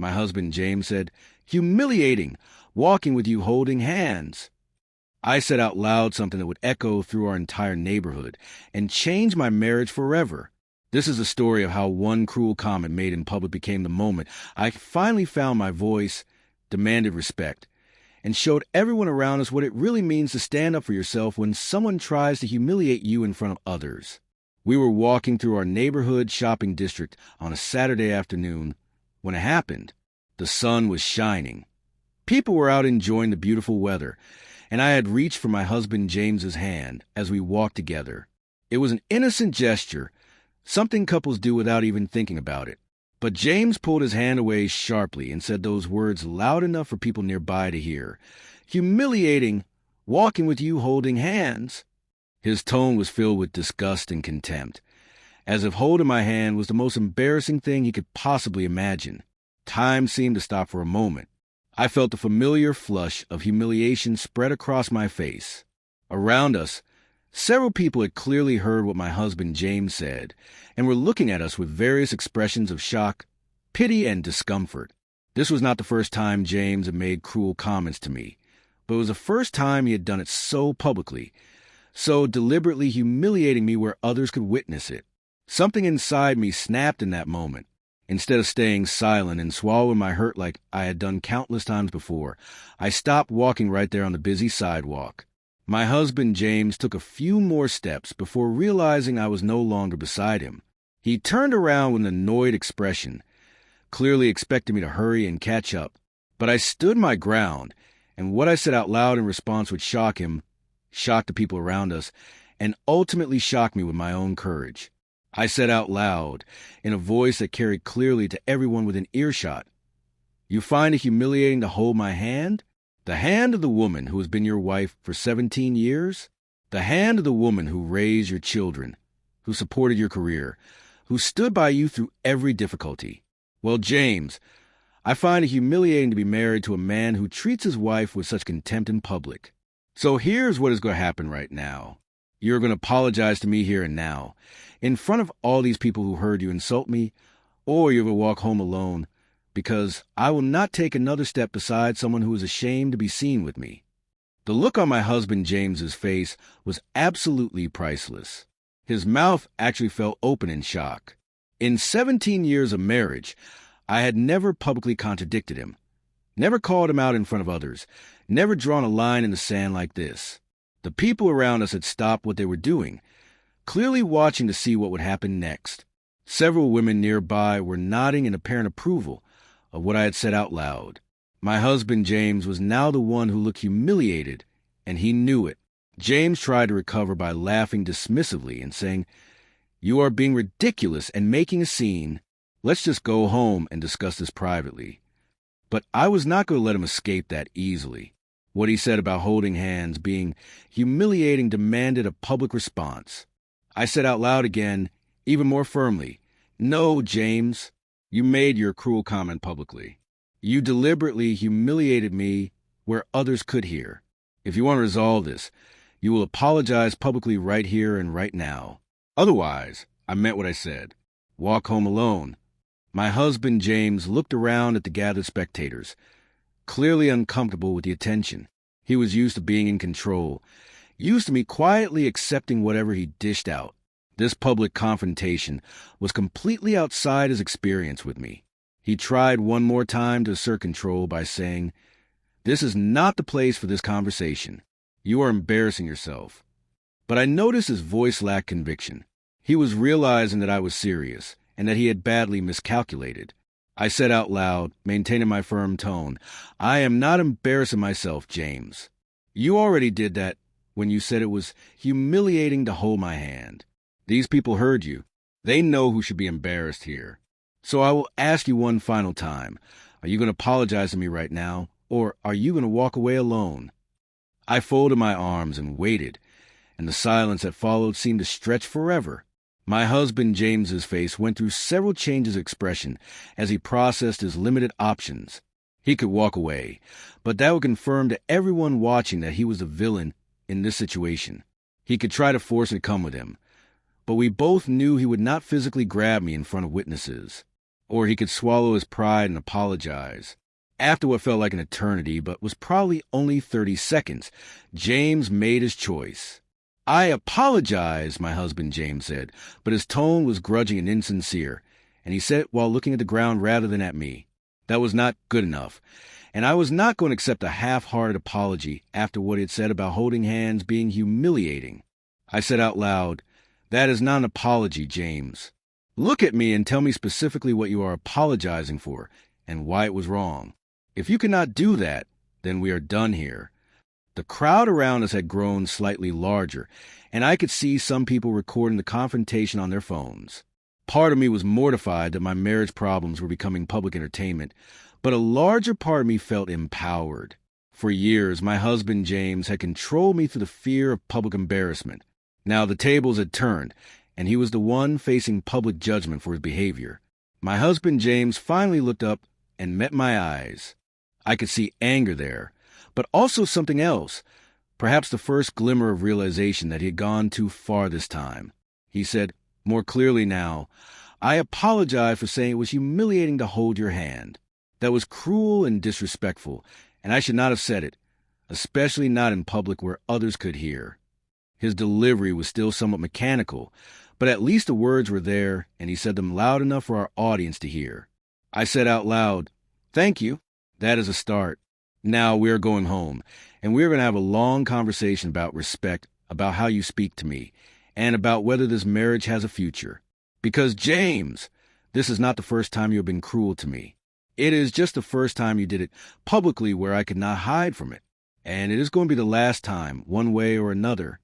My husband James said, "Humiliating, walking with you holding hands." I said out loud something that would echo through our entire neighborhood and change my marriage forever. This is a story of how one cruel comment made in public became the moment I finally found my voice, demanded respect, and showed everyone around us what it really means to stand up for yourself when someone tries to humiliate you in front of others. We were walking through our neighborhood shopping district on a Saturday afternoon when it happened. The sun was shining. People were out enjoying the beautiful weather, and I had reached for my husband James's hand as we walked together. It was an innocent gesture, something couples do without even thinking about it. But James pulled his hand away sharply and said those words loud enough for people nearby to hear. "Humiliating, walking with you holding hands." His tone was filled with disgust and contempt, as if holding my hand was the most embarrassing thing he could possibly imagine. Time seemed to stop for a moment. I felt the familiar flush of humiliation spread across my face. Around us, several people had clearly heard what my husband James said and were looking at us with various expressions of shock, pity, and discomfort. This was not the first time James had made cruel comments to me, but it was the first time he had done it so publicly, so deliberately humiliating me where others could witness it. Something inside me snapped in that moment. Instead of staying silent and swallowing my hurt like I had done countless times before, I stopped walking right there on the busy sidewalk. My husband James took a few more steps before realizing I was no longer beside him. He turned around with an annoyed expression, clearly expecting me to hurry and catch up. But I stood my ground, and what I said out loud in response would shock him, shock the people around us, and ultimately shock me with my own courage. I said out loud, in a voice that carried clearly to everyone within earshot, "You find it humiliating to hold my hand? The hand of the woman who has been your wife for 17 years? The hand of the woman who raised your children, who supported your career, who stood by you through every difficulty? Well, James, I find it humiliating to be married to a man who treats his wife with such contempt in public. So here's what is going to happen right now. You're going to apologize to me here and now, in front of all these people who heard you insult me, or you're going to walk home alone, because I will not take another step beside someone who is ashamed to be seen with me." The look on my husband James's face was absolutely priceless. His mouth actually fell open in shock. In 17 years of marriage, I had never publicly contradicted him, never called him out in front of others, never drawn a line in the sand like this. The people around us had stopped what they were doing, clearly watching to see what would happen next. Several women nearby were nodding in apparent approval of what I had said out loud. My husband James was now the one who looked humiliated, and he knew it. James tried to recover by laughing dismissively and saying, "You are being ridiculous and making a scene. Let's just go home and discuss this privately." But I was not going to let him escape that easily. What he said about holding hands being humiliating demanded a public response. I said out loud again, even more firmly, "No, James, you made your cruel comment publicly. You deliberately humiliated me where others could hear. If you want to resolve this, you will apologize publicly right here and right now. Otherwise, I meant what I said. Walk home alone." My husband James looked around at the gathered spectators, clearly uncomfortable with the attention. He was used to being in control, used to me quietly accepting whatever he dished out. This public confrontation was completely outside his experience with me. He tried one more time to assert control by saying, "This is not the place for this conversation. You are embarrassing yourself." But I noticed his voice lacked conviction. He was realizing that I was serious and that he had badly miscalculated. I said out loud, maintaining my firm tone, "I am not embarrassing myself, James. You already did that when you said it was humiliating to hold my hand. These people heard you. They know who should be embarrassed here. So I will ask you one final time. Are you going to apologize to me right now, or are you going to walk away alone?" I folded my arms and waited, and the silence that followed seemed to stretch forever. My husband James's face went through several changes of expression as he processed his limited options. He could walk away, but that would confirm to everyone watching that he was the villain in this situation. He could try to force it to come with him, but we both knew he would not physically grab me in front of witnesses. or he could swallow his pride and apologize. After what felt like an eternity, but was probably only 30 seconds, James made his choice. "I apologize," my husband James said, but his tone was grudging and insincere, and he said it while looking at the ground rather than at me. That was not good enough, and I was not going to accept a half-hearted apology after what he had said about holding hands being humiliating. I said out loud, "That is not an apology, James. Look at me and tell me specifically what you are apologizing for and why it was wrong. If you cannot do that, then we are done here." The crowd around us had grown slightly larger, and I could see some people recording the confrontation on their phones. Part of me was mortified that my marriage problems were becoming public entertainment, but a larger part of me felt empowered. For years, my husband James had controlled me through the fear of public embarrassment. Now the tables had turned, and he was the one facing public judgment for his behavior. My husband James finally looked up and met my eyes. I could see anger there, but also something else, perhaps the first glimmer of realization that he had gone too far this time. He said, more clearly now, "I apologize for saying it was humiliating to hold your hand. That was cruel and disrespectful, and I should not have said it, especially not in public where others could hear." His delivery was still somewhat mechanical, but at least the words were there, and he said them loud enough for our audience to hear. I said out loud, "Thank you. That is a start. Now we are going home, and we are going to have a long conversation about respect, about how you speak to me, and about whether this marriage has a future. Because, James, this is not the first time you have been cruel to me. It is just the first time you did it publicly where I could not hide from it. And it is going to be the last time, one way or another."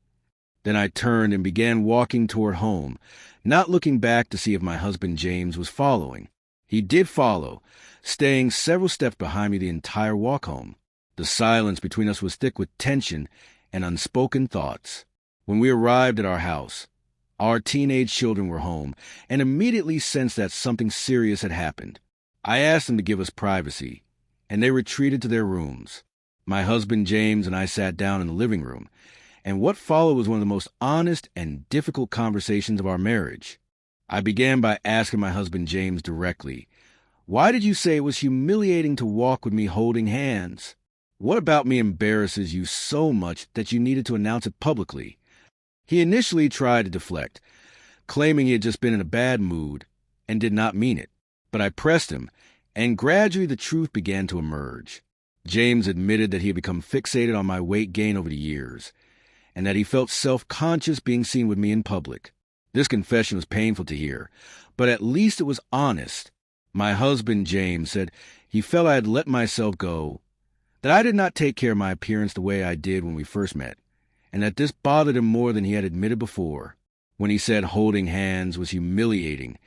Then I turned and began walking toward home, not looking back to see if my husband James was following. He did follow, staying several steps behind me the entire walk home. The silence between us was thick with tension and unspoken thoughts. When we arrived at our house, our teenage children were home and immediately sensed that something serious had happened. I asked them to give us privacy, and they retreated to their rooms. My husband James and I sat down in the living room, and what followed was one of the most honest and difficult conversations of our marriage. I began by asking my husband James directly, "Why did you say it was humiliating to walk with me holding hands? What about me embarrasses you so much that you needed to announce it publicly?" He initially tried to deflect, claiming he had just been in a bad mood and did not mean it. But I pressed him, and gradually the truth began to emerge. James admitted that he had become fixated on my weight gain over the years, and that he felt self-conscious being seen with me in public. This confession was painful to hear, but at least it was honest. My husband, James, said he felt I had let myself go, that I did not take care of my appearance the way I did when we first met, and that this bothered him more than he had admitted before. When he said holding hands was humiliating,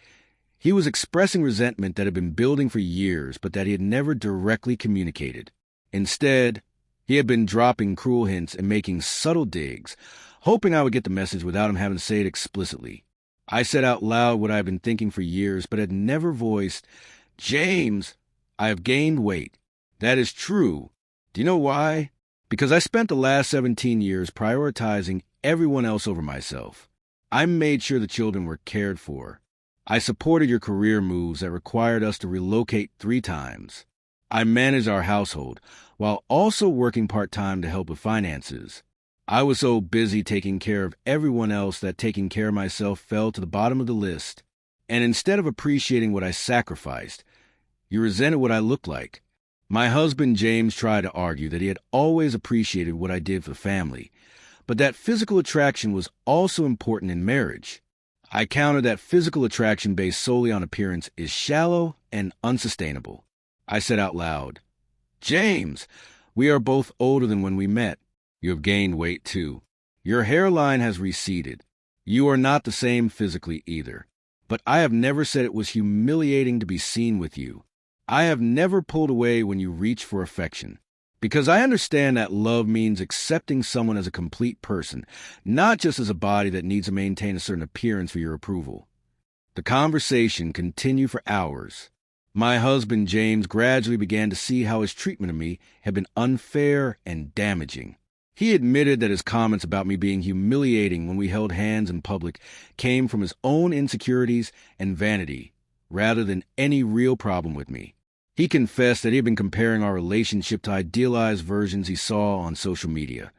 he was expressing resentment that had been building for years, but that he had never directly communicated. Instead, he had been dropping cruel hints and making subtle digs, hoping I would get the message without him having to say it explicitly. I said out loud what I had been thinking for years, but had never voiced, "James, I have gained weight. That is true. Do you know why? Because I spent the last 17 years prioritizing everyone else over myself. I made sure the children were cared for. I supported your career moves that required us to relocate 3 times. I managed our household while also working part-time to help with finances. I was so busy taking care of everyone else that taking care of myself fell to the bottom of the list. And instead of appreciating what I sacrificed, you resented what I looked like." My husband James tried to argue that he had always appreciated what I did for the family, but that physical attraction was also important in marriage. I countered that physical attraction based solely on appearance is shallow and unsustainable. I said out loud, "James, we are both older than when we met. You have gained weight too. Your hairline has receded. You are not the same physically either. But I have never said it was humiliating to be seen with you. I have never pulled away when you reach for affection. Because I understand that love means accepting someone as a complete person, not just as a body that needs to maintain a certain appearance for your approval." The conversation continued for hours. My husband, James, gradually began to see how his treatment of me had been unfair and damaging. He admitted that his comments about me being humiliating when we held hands in public came from his own insecurities and vanity, rather than any real problem with me. He confessed that he had been comparing our relationship to idealized versions he saw on social media,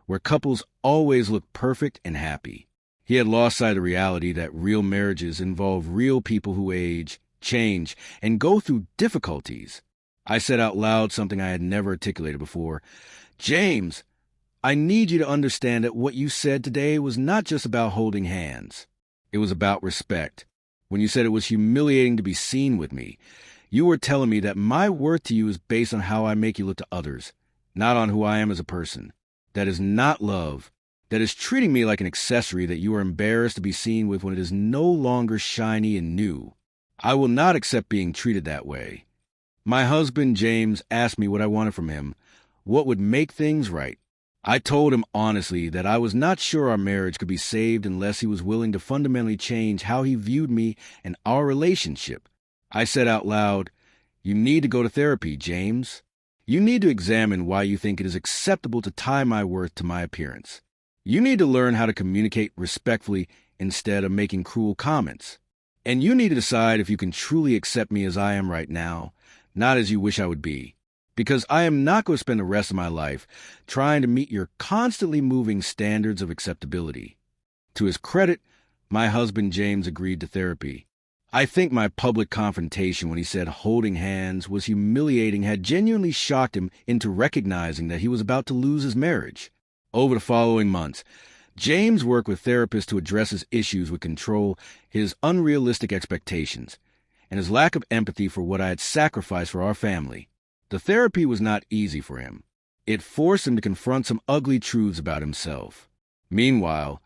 where couples always look perfect and happy. He had lost sight of the reality that real marriages involve real people who age, change, and go through difficulties. I said out loud something I had never articulated before. James, I need you to understand that what you said today was not just about holding hands. It was about respect. When you said it was humiliating to be seen with me, you were telling me that my worth to you is based on how I make you look to others, not on who I am as a person. That is not love. That is treating me like an accessory that you are embarrassed to be seen with when it is no longer shiny and new. I will not accept being treated that way. My husband, James, asked me what I wanted from him, what would make things right. I told him honestly that I was not sure our marriage could be saved unless he was willing to fundamentally change how he viewed me and our relationship. I said out loud, "You need to go to therapy, James. You need to examine why you think it is acceptable to tie my worth to my appearance. You need to learn how to communicate respectfully instead of making cruel comments. And you need to decide if you can truly accept me as I am right now, not as you wish I would be. Because I am not going to spend the rest of my life trying to meet your constantly moving standards of acceptability." To his credit, my husband James agreed to therapy. I think my public confrontation when he said holding hands was humiliating had genuinely shocked him into recognizing that he was about to lose his marriage. Over the following months, James worked with therapists to address his issues with control, his unrealistic expectations, and his lack of empathy for what I had sacrificed for our family. The therapy was not easy for him. It forced him to confront some ugly truths about himself. Meanwhile,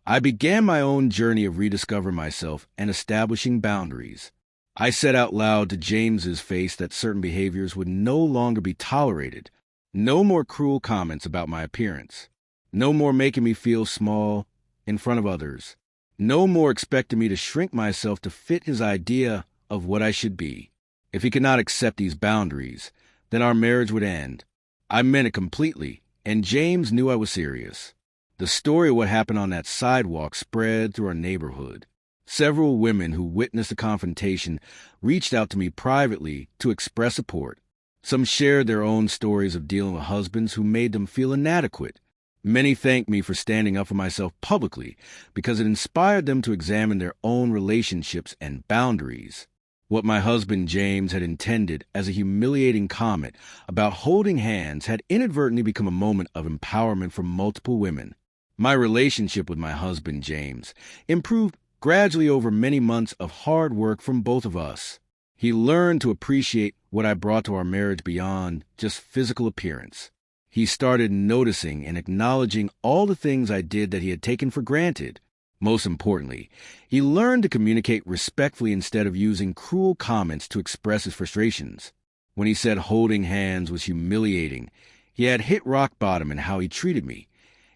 I began my own journey of rediscovering myself and establishing boundaries. I said out loud to James's face that certain behaviors would no longer be tolerated. No more cruel comments about my appearance. No more making me feel small in front of others. No more expecting me to shrink myself to fit his idea of what I should be. If he could not accept these boundaries, then our marriage would end. I meant it completely, and James knew I was serious. The story of what happened on that sidewalk spread through our neighborhood. Several women who witnessed the confrontation reached out to me privately to express support. Some shared their own stories of dealing with husbands who made them feel inadequate. Many thanked me for standing up for myself publicly because it inspired them to examine their own relationships and boundaries. What my husband James had intended as a humiliating comment about holding hands had inadvertently become a moment of empowerment for multiple women. My relationship with my husband James improved gradually over many months of hard work from both of us. He learned to appreciate what I brought to our marriage beyond just physical appearance. He started noticing and acknowledging all the things I did that he had taken for granted. Most importantly, he learned to communicate respectfully instead of using cruel comments to express his frustrations. When he said holding hands was humiliating, he had hit rock bottom in how he treated me,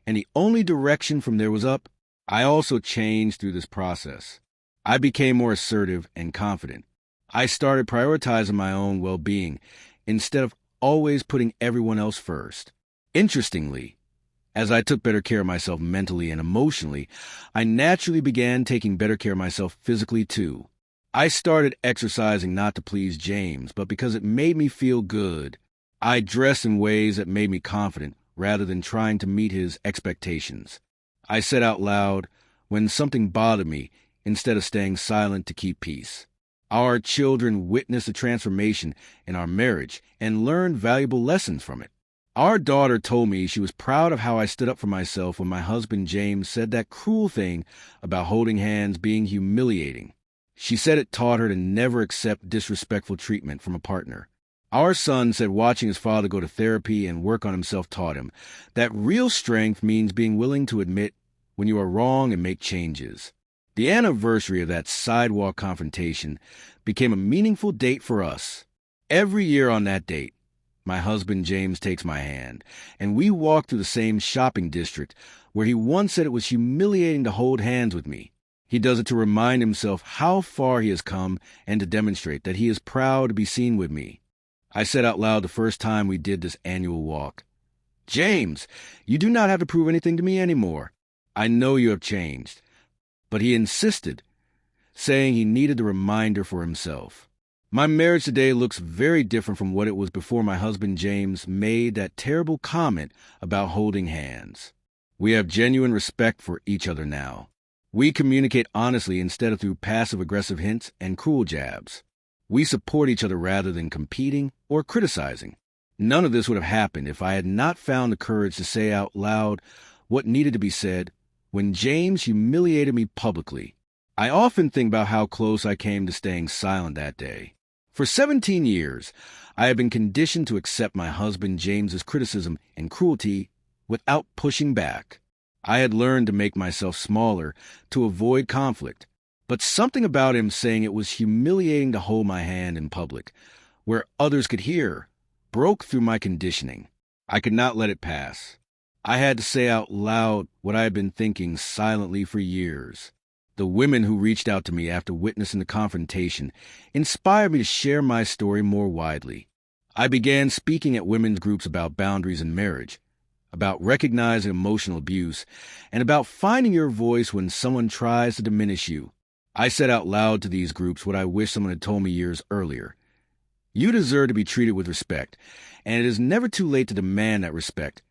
and the only direction from there was up. I also changed through this process. I became more assertive and confident. I started prioritizing my own well-being instead of always putting everyone else first. Interestingly, as I took better care of myself mentally and emotionally, I naturally began taking better care of myself physically too. I started exercising not to please James, but because it made me feel good. I dressed in ways that made me confident rather than trying to meet his expectations. I said out loud when something bothered me instead of staying silent to keep peace. Our children witnessed a transformation in our marriage and learned valuable lessons from it. Our daughter told me she was proud of how I stood up for myself when my husband James said that cruel thing about holding hands being humiliating. She said it taught her to never accept disrespectful treatment from a partner. Our son said watching his father go to therapy and work on himself taught him that real strength means being willing to admit when you are wrong and make changes. The anniversary of that sidewalk confrontation became a meaningful date for us. Every year on that date, my husband James takes my hand, and we walk through the same shopping district where he once said it was humiliating to hold hands with me. He does it to remind himself how far he has come and to demonstrate that he is proud to be seen with me. I said out loud the first time we did this annual walk, "James, you do not have to prove anything to me anymore. I know you have changed." But he insisted. saying he needed a reminder for himself. My marriage today looks very different from what it was before my husband James made that terrible comment about holding hands. We have genuine respect for each other now. We communicate honestly instead of through passive-aggressive hints and cruel jabs. We support each other rather than competing or criticizing. None of this would have happened if I had not found the courage to say out loud what needed to be said when James humiliated me publicly. I often think about how close I came to staying silent that day. For 17 years, I have been conditioned to accept my husband James's criticism and cruelty without pushing back. I had learned to make myself smaller to avoid conflict, but something about him saying it was humiliating to hold my hand in public, where others could hear, broke through my conditioning. I could not let it pass. I had to say out loud what I had been thinking silently for years. The women who reached out to me after witnessing the confrontation inspired me to share my story more widely. I began speaking at women's groups about boundaries in marriage, about recognizing emotional abuse, and about finding your voice when someone tries to diminish you. I said out loud to these groups what I wish someone had told me years earlier. You deserve to be treated with respect, and it is never too late to demand that respect,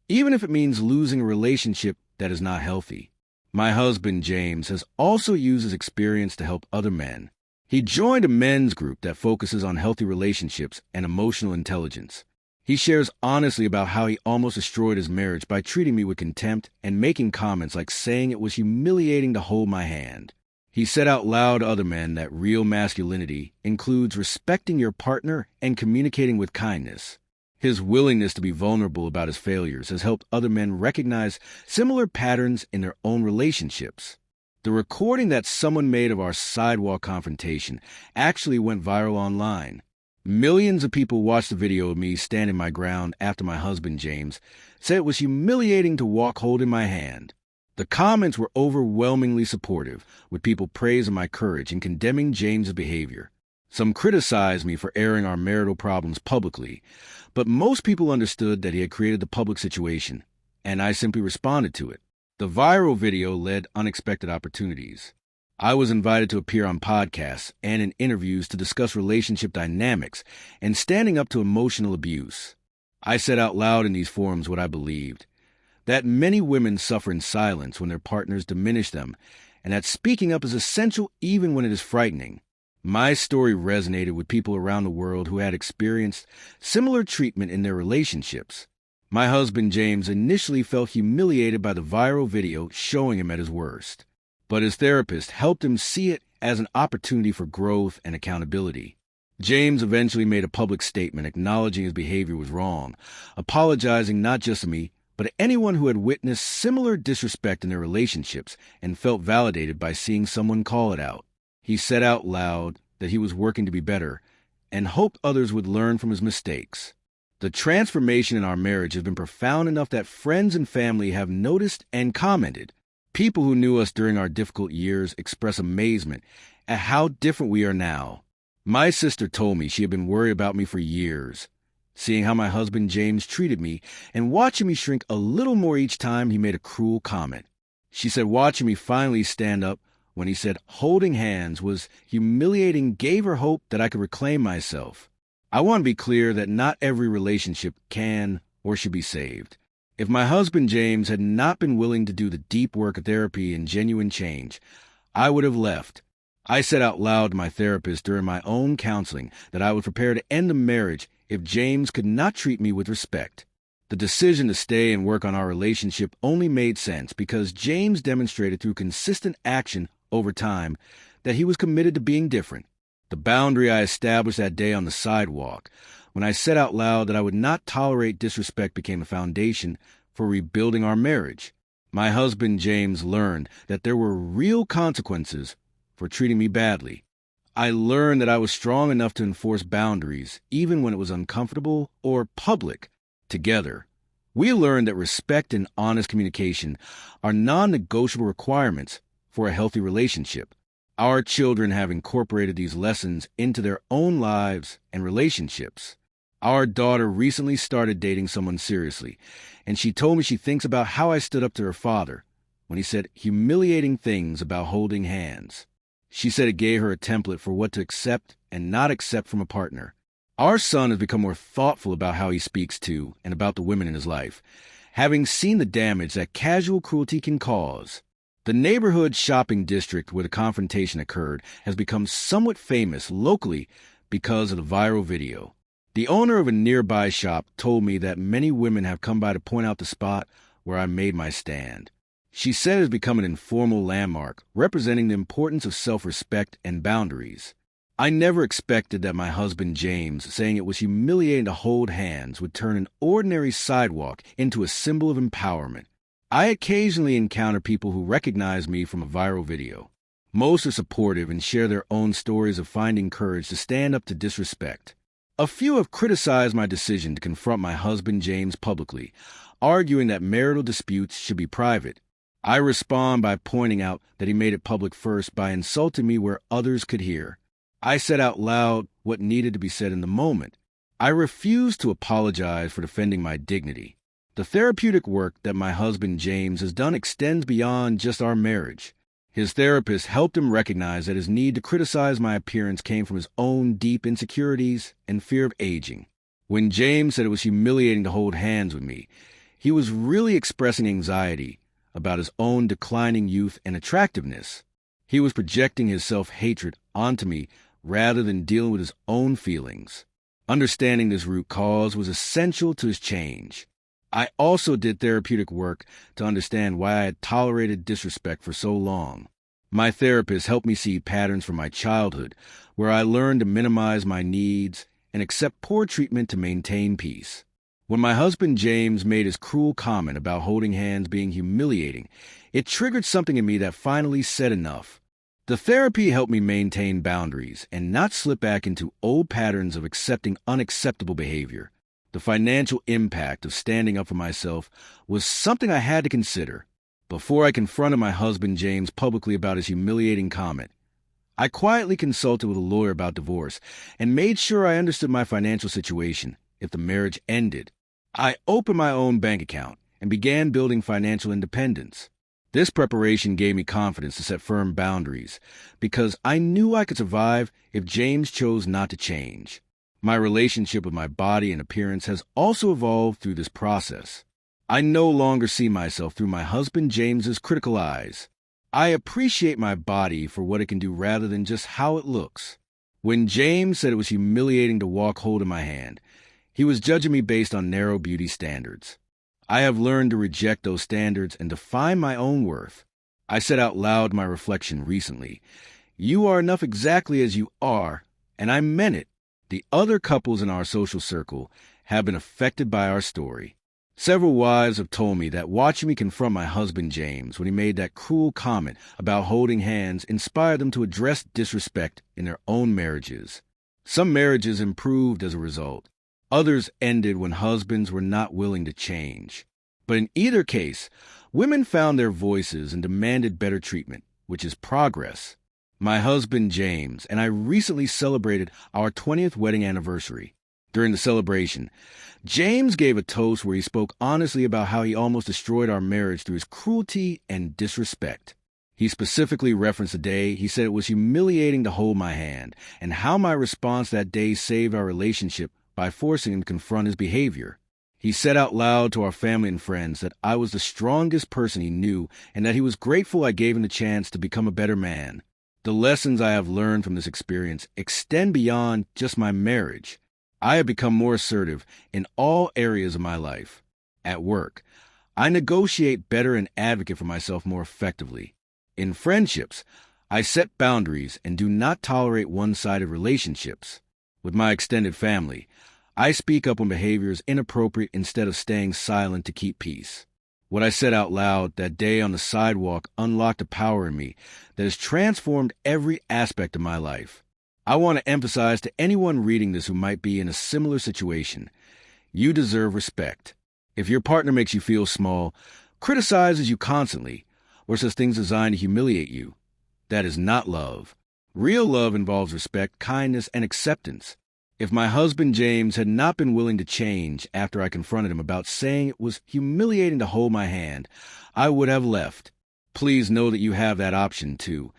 even if it means losing a relationship that is not healthy. My husband, James, has also used his experience to help other men. He joined a men's group that focuses on healthy relationships and emotional intelligence. He shares honestly about how he almost destroyed his marriage by treating me with contempt and making comments like saying it was humiliating to hold my hand. He said out loud to other men that real masculinity includes respecting your partner and communicating with kindness. His willingness to be vulnerable about his failures has helped other men recognize similar patterns in their own relationships. The recording that someone made of our sidewalk confrontation actually went viral online. Millions of people watched the video of me standing my ground after my husband, James, said it was humiliating to walk holding my hand. The comments were overwhelmingly supportive, with people praising my courage and condemning James's behavior. Some criticized me for airing our marital problems publicly, but most people understood that he had created the public situation, and I simply responded to it. The viral video led unexpected opportunities. I was invited to appear on podcasts and in interviews to discuss relationship dynamics and standing up to emotional abuse. I said out loud in these forums what I believed, that many women suffer in silence when their partners diminish them, and that speaking up is essential even when it is frightening. My story resonated with people around the world who had experienced similar treatment in their relationships. My husband, James, initially felt humiliated by the viral video showing him at his worst, but his therapist helped him see it as an opportunity for growth and accountability. James eventually made a public statement acknowledging his behavior was wrong, apologizing not just to me, but to anyone who had witnessed similar disrespect in their relationships and felt validated by seeing someone call it out. He said out loud that he was working to be better and hoped others would learn from his mistakes. The transformation in our marriage has been profound enough that friends and family have noticed and commented. People who knew us during our difficult years express amazement at how different we are now. My sister told me she had been worried about me for years, seeing how my husband James treated me and watching me shrink a little more each time he made a cruel comment. She said watching me finally stand up when he said holding hands was humiliating gave her hope that I could reclaim myself. I want to be clear that not every relationship can or should be saved. If my husband James had not been willing to do the deep work of therapy and genuine change, I would have left. I said out loud to my therapist during my own counseling that I was prepared to end the marriage if James could not treat me with respect. The decision to stay and work on our relationship only made sense because James demonstrated through consistent action over time that he was committed to being different. The boundary I established that day on the sidewalk, when I said out loud that I would not tolerate disrespect, became a foundation for rebuilding our marriage. My husband James learned that there were real consequences for treating me badly. I learned that I was strong enough to enforce boundaries, even when it was uncomfortable or public. Together, we learned that respect and honest communication are non-negotiable requirements for a healthy relationship. Our children have incorporated these lessons into their own lives and relationships. Our daughter recently started dating someone seriously, and she told me she thinks about how I stood up to her father when he said humiliating things about holding hands. She said it gave her a template for what to accept and not accept from a partner. Our son has become more thoughtful about how he speaks to and about the women in his life, having seen the damage that casual cruelty can cause. The neighborhood shopping district where the confrontation occurred has become somewhat famous locally because of the viral video. The owner of a nearby shop told me that many women have come by to point out the spot where I made my stand. She said it has become an informal landmark representing the importance of self-respect and boundaries. I never expected that my husband James saying it was humiliating to hold hands would turn an ordinary sidewalk into a symbol of empowerment. I occasionally encounter people who recognize me from a viral video. Most are supportive and share their own stories of finding courage to stand up to disrespect. A few have criticized my decision to confront my husband James publicly, arguing that marital disputes should be private. I respond by pointing out that he made it public first by insulting me where others could hear. I said out loud what needed to be said in the moment. I refuse to apologize for defending my dignity. The therapeutic work that my husband James has done extends beyond just our marriage. His therapist helped him recognize that his need to criticize my appearance came from his own deep insecurities and fear of aging. When James said it was humiliating to hold hands with me, he was really expressing anxiety about his own declining youth and attractiveness. He was projecting his self-hatred onto me rather than dealing with his own feelings. Understanding this root cause was essential to his change. I also did therapeutic work to understand why I had tolerated disrespect for so long. My therapist helped me see patterns from my childhood, where I learned to minimize my needs and accept poor treatment to maintain peace. When my husband James made his cruel comment about holding hands being humiliating, it triggered something in me that finally said enough. The therapy helped me maintain boundaries and not slip back into old patterns of accepting unacceptable behavior. The financial impact of standing up for myself was something I had to consider. Before I confronted my husband James publicly about his humiliating comment, I quietly consulted with a lawyer about divorce and made sure I understood my financial situation if the marriage ended. I opened my own bank account and began building financial independence. This preparation gave me confidence to set firm boundaries because I knew I could survive if James chose not to change. My relationship with my body and appearance has also evolved through this process. I no longer see myself through my husband James's critical eyes. I appreciate my body for what it can do rather than just how it looks. When James said it was humiliating to walk holding my hand, he was judging me based on narrow beauty standards. I have learned to reject those standards and define my own worth. I said out loud my reflection recently, "You are enough exactly as you are," and I meant it. The other couples in our social circle have been affected by our story. Several wives have told me that watching me confront my husband James when he made that cruel comment about holding hands inspired them to address disrespect in their own marriages. Some marriages improved as a result. Others ended when husbands were not willing to change. But in either case, women found their voices and demanded better treatment, which is progress. My husband James and I recently celebrated our 20th wedding anniversary. During the celebration, James gave a toast where he spoke honestly about how he almost destroyed our marriage through his cruelty and disrespect. He specifically referenced the day he said it was humiliating to hold my hand and how my response that day saved our relationship by forcing him to confront his behavior. He said out loud to our family and friends that I was the strongest person he knew and that he was grateful I gave him the chance to become a better man. The lessons I have learned from this experience extend beyond just my marriage. I have become more assertive in all areas of my life. At work, I negotiate better and advocate for myself more effectively. In friendships, I set boundaries and do not tolerate one-sided relationships. With my extended family, I speak up when behavior is inappropriate instead of staying silent to keep peace. What I said out loud that day on the sidewalk unlocked a power in me that has transformed every aspect of my life. I want to emphasize to anyone reading this who might be in a similar situation, you deserve respect. If your partner makes you feel small, criticizes you constantly, or says things designed to humiliate you, that is not love. Real love involves respect, kindness, and acceptance. If my husband James had not been willing to change after I confronted him about saying it was humiliating to hold my hand, I would have left. Please know that you have that option too,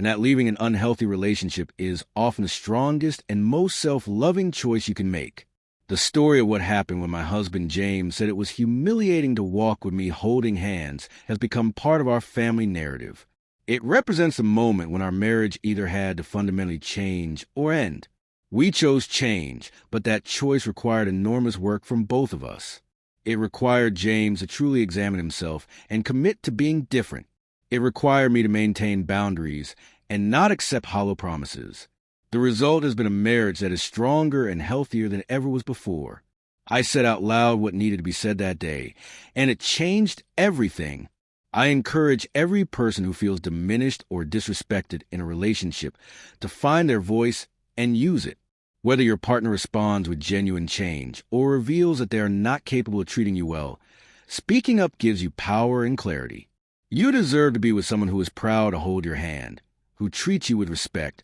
and that leaving an unhealthy relationship is often the strongest and most self-loving choice you can make. The story of what happened when my husband James said it was humiliating to walk with me holding hands has become part of our family narrative. It represents a moment when our marriage either had to fundamentally change or end. We chose change, but that choice required enormous work from both of us. It required James to truly examine himself and commit to being different. It required me to maintain boundaries and not accept hollow promises. The result has been a marriage that is stronger and healthier than ever was before. I said out loud what needed to be said that day, and it changed everything. I encourage every person who feels diminished or disrespected in a relationship to find their voice and use it. Whether your partner responds with genuine change or reveals that they are not capable of treating you well, speaking up gives you power and clarity. You deserve to be with someone who is proud to hold your hand, who treats you with respect,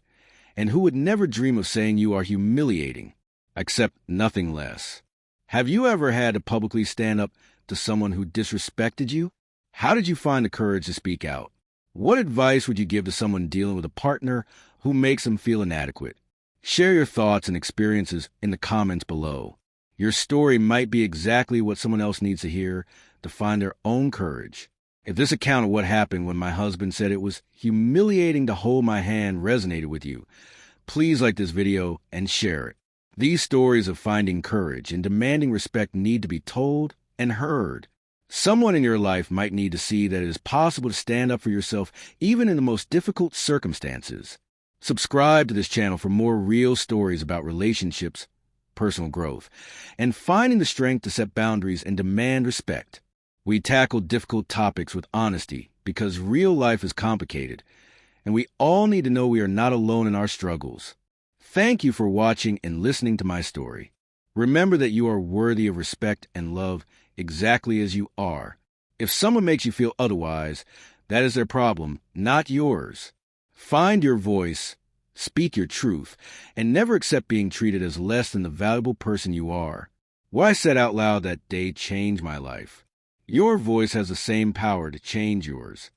and who would never dream of saying you are humiliating. Accept nothing less. Have you ever had to publicly stand up to someone who disrespected you? How did you find the courage to speak out? What advice would you give to someone dealing with a partner who makes them feel inadequate? Share your thoughts and experiences in the comments below. Your story might be exactly what someone else needs to hear to find their own courage. If this account of what happened when my husband said it was humiliating to hold my hand resonated with you, please like this video and share it. These stories of finding courage and demanding respect need to be told and heard. Someone in your life might need to see that it is possible to stand up for yourself even in the most difficult circumstances. Subscribe to this channel for more real stories about relationships, personal growth, and finding the strength to set boundaries and demand respect. We tackle difficult topics with honesty because real life is complicated, and we all need to know we are not alone in our struggles. Thank you for watching and listening to my story. Remember that you are worthy of respect and love exactly as you are. If someone makes you feel otherwise, that is their problem, not yours. Find your voice, speak your truth, and never accept being treated as less than the valuable person you are. What I said out loud that day changed my life. Your voice has the same power to change yours.